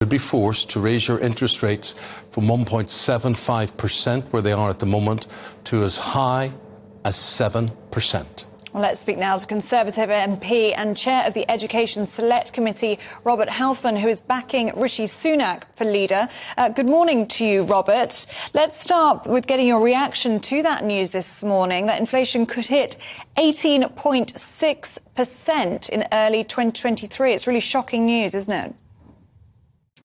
Would be forced to raise your interest rates from 1.75%, where they are at the moment, to as high as 7%. Well, let's speak now to Conservative MP and Chair of the Education Select Committee, Robert Halfon, who is backing Rishi Sunak for leader. Good morning to you, Robert. Let's start with getting your reaction to that news this morning, that inflation could hit 18.6% in early 2023. It's really shocking news, isn't it?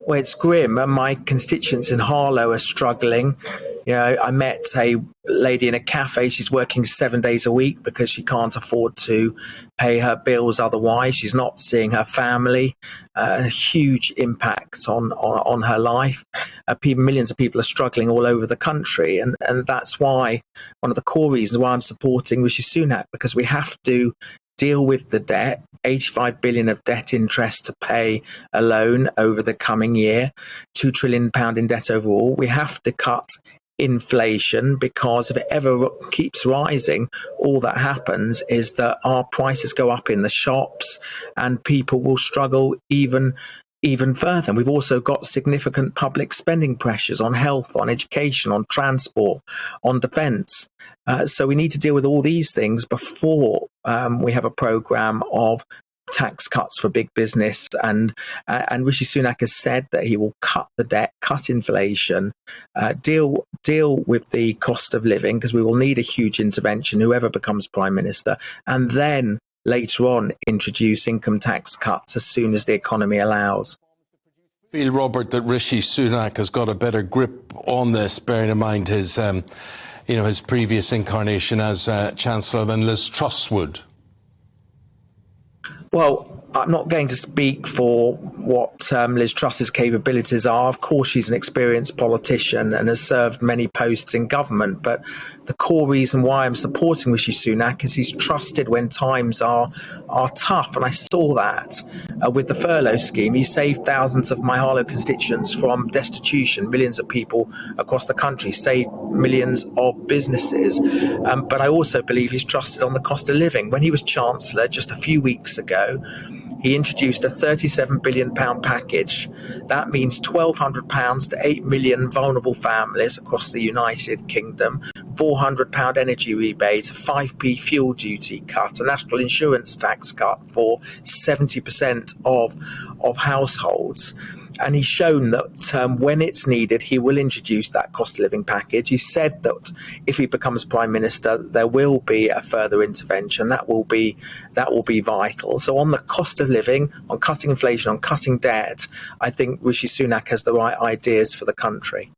Well, it's grim, and my constituents in Harlow are struggling. You know, I met a lady in a cafe. She's working 7 days a week because she can't afford to pay her bills otherwise. She's not seeing her family. A huge impact on her life. Millions of people are struggling all over the country, and that's why one of the core reasons why I'm supporting Rishi Sunak, because we have to deal with the debt. 85 billion of debt interest to pay alone over the coming year, £2 trillion in debt overall. We have to cut inflation, because if it ever keeps rising, all that happens is that our prices go up in the shops and people will struggle even further. We've also got significant public spending pressures on health, on education, on transport, on defence. So we need to deal with all these things before we have a programme of tax cuts for big business. And Rishi Sunak has said that he will cut the debt, cut inflation, deal with the cost of living, because we will need a huge intervention, whoever becomes Prime Minister, and then later on introduce income tax cuts as soon as the economy allows. Feel, Robert, that Rishi Sunak has got a better grip on this, bearing in mind his previous incarnation as Chancellor, than Liz Truss would? Well, I'm not going to speak for what Liz Truss's capabilities are. Of course, she's an experienced politician and has served many posts in government. But the core reason why I'm supporting Rishi Sunak is he's trusted when times are tough. And I saw that with the furlough scheme. He saved thousands of my Harlow constituents from destitution, millions of people across the country, saved millions of businesses. But I also believe he's trusted on the cost of living. When he was Chancellor just a few weeks ago, he introduced a £37 billion package. That means £1,200 to 8 million vulnerable families across the United Kingdom, £400 energy rebate, a 5p fuel duty cut, a national insurance tax cut for 70% of households. And he's shown that when it's needed, he will introduce that cost of living package. He said that if he becomes Prime Minister, there will be a further intervention. That will be vital. So on the cost of living, on cutting inflation, on cutting debt, I think Rishi Sunak has the right ideas for the country.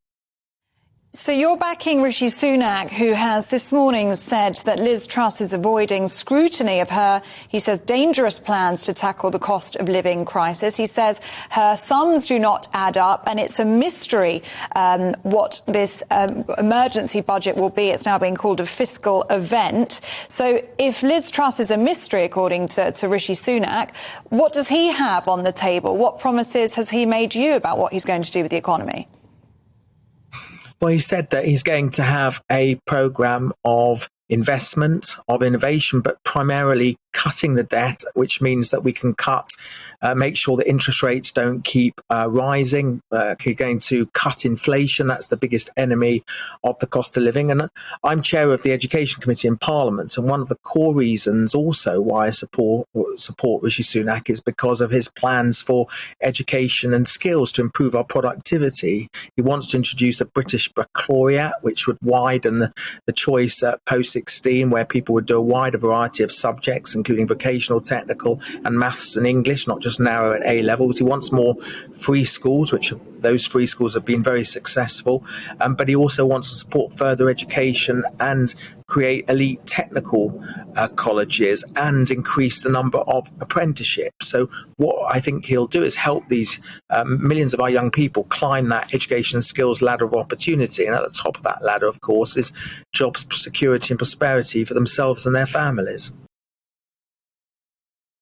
So you're backing Rishi Sunak, who has this morning said that Liz Truss is avoiding scrutiny of her, he says, dangerous plans to tackle the cost of living crisis. He says her sums do not add up, and it's a mystery what this emergency budget will be. It's now being called a fiscal event. So if Liz Truss is a mystery, according to Rishi Sunak, what does he have on the table? What promises has he made you about what he's going to do with the economy? Well, he said that he's going to have a programme of investment, of innovation, but primarily cutting the debt, which means that we can make sure that interest rates don't keep rising. We're going to cut inflation. That's the biggest enemy of the cost of living. And I'm chair of the Education Committee in Parliament, and one of the core reasons also why I support Rishi Sunak is because of his plans for education and skills to improve our productivity. He wants to introduce a British baccalaureate, which would widen the choice at post-16, where people would do a wider variety of subjects, including vocational, technical and maths and English, not just narrow at A levels. He wants more free schools, which those free schools have been very successful. But he also wants to support further education and create elite technical colleges and increase the number of apprenticeships. So what I think he'll do is help these millions of our young people climb that education and skills ladder of opportunity. And at the top of that ladder, of course, is jobs, security and prosperity for themselves and their families.